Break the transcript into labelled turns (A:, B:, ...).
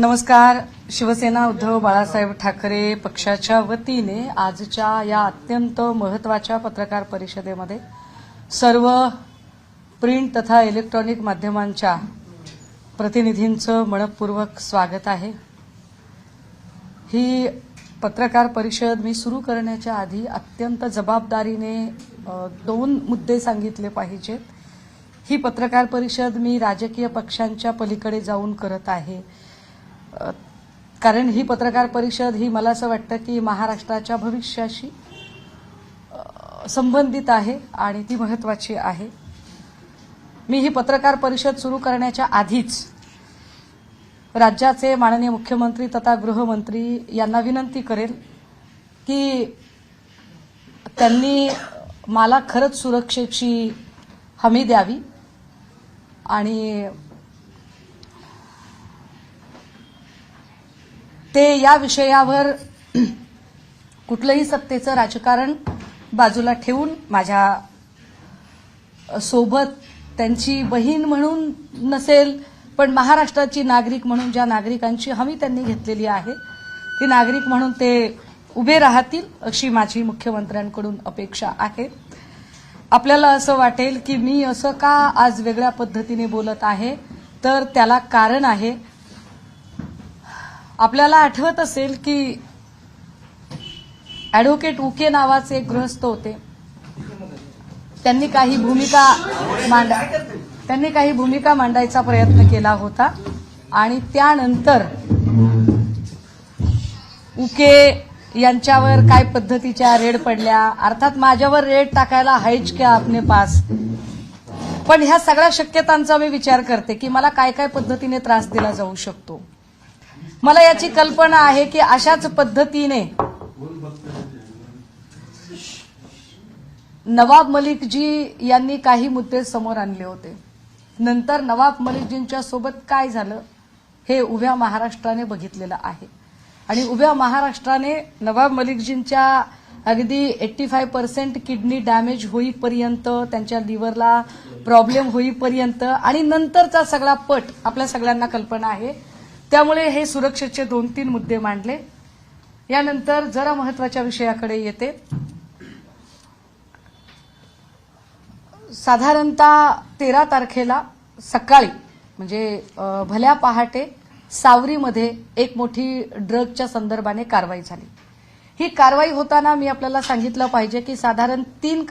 A: नमस्कार. शिवसेना उद्धव बाळासाहेब ठाकरे पक्षाच्या वतीने आजच्या या अत्यंत महत्त्वाच्या पत्रकार परिषदेमध्ये सर्व प्रिंट तथा इलेक्ट्रॉनिक माध्यमांच्या प्रतिनिधींचं मनपूर्वक स्वागत आहे. ही पत्रकार परिषद मी सुरू करण्याच्या आधी अत्यंत जबाबदारीने दोन मुद्दे सांगितले पाहिजेत. ही पत्रकार परिषद मी राजकीय पक्षांच्या पलीकडे जाऊन करत आहे, कारण ही पत्रकार परिषद ही मला असं वाटतं की महाराष्ट्राच्या भविष्याशी संबंधित आहे आणि ती महत्त्वाची आहे. मी ही पत्रकार परिषद सुरू करण्याच्या आधीच राज्याचे माननीय मुख्यमंत्री तथा गृहमंत्री यांना विनंती करेल की त्यांनी मला खरंच सुरक्षेची हमी द्यावी आणि ते या विषयावर कुठलंही सत्तेचं राजकारण बाजूला ठेवून माझ्या सोबत त्यांची बहीण म्हणून नसेल पण महाराष्ट्राची नागरिक म्हणून ज्या नागरिकांची हमी त्यांनी घेतलेली आहे ती नागरिक म्हणून ते उभे राहतील अशी माझी मुख्यमंत्र्यांकडून अपेक्षा आहे. आपल्याला असं वाटेल की मी असं का आज वेगळ्या पद्धतीने बोलत आहे, तर त्याला कारण आहे. आपल्याला आठवत असेल की ॲडव्होकेट उके नावाचे एक गृहस्थ होते. त्यांनी काही भूमिका मांडायचा प्रयत्न केला होता आणि त्यानंतर उके यांच्यावर काय पद्धतीच्या रेड पडल्या. अर्थात माझ्यावर रेड टाकायला हायच क्या आपने पास, पण ह्या सगळ्या शक्यतांचा मी विचार करते की मला काय काय पद्धतीने त्रास दिला जाऊ शकतो. मला याची कल्पना आहे की अशाच पद्धतीने नवाब मलिकजी यांनी काही मुद्दे समोर आणले होते. नंतर नवाब मलिकजींच्या सोबत काय झालं हे उभ्या महाराष्ट्राने बघितलेलं आहे आणि उभ्या महाराष्ट्राने नवाब मलिकजींच्या अगदी 85% किडनी डॅमेज होईपर्यंत, त्यांच्या लिव्हरला प्रॉब्लेम होईपर्यंत आणि नंतरचा सगळा पट आपल्या सगळ्यांना कल्पना आहे. त्यामुळे हे सुरक्षेचे 2-3 मुद्दे मांडले. यानंतर जरा महत्त्वाच्या विषयाकडे येते. साधारणतः 13 तारखेला सकाळी म्हणजे भल्या पहाटे सावरीमध्ये एक मोठी ड्रगच्या संदर्भाने कारवाई झाली. ही कारवाई होताना मी आपल्याला सांगितलं पाहिजे की साधारण 3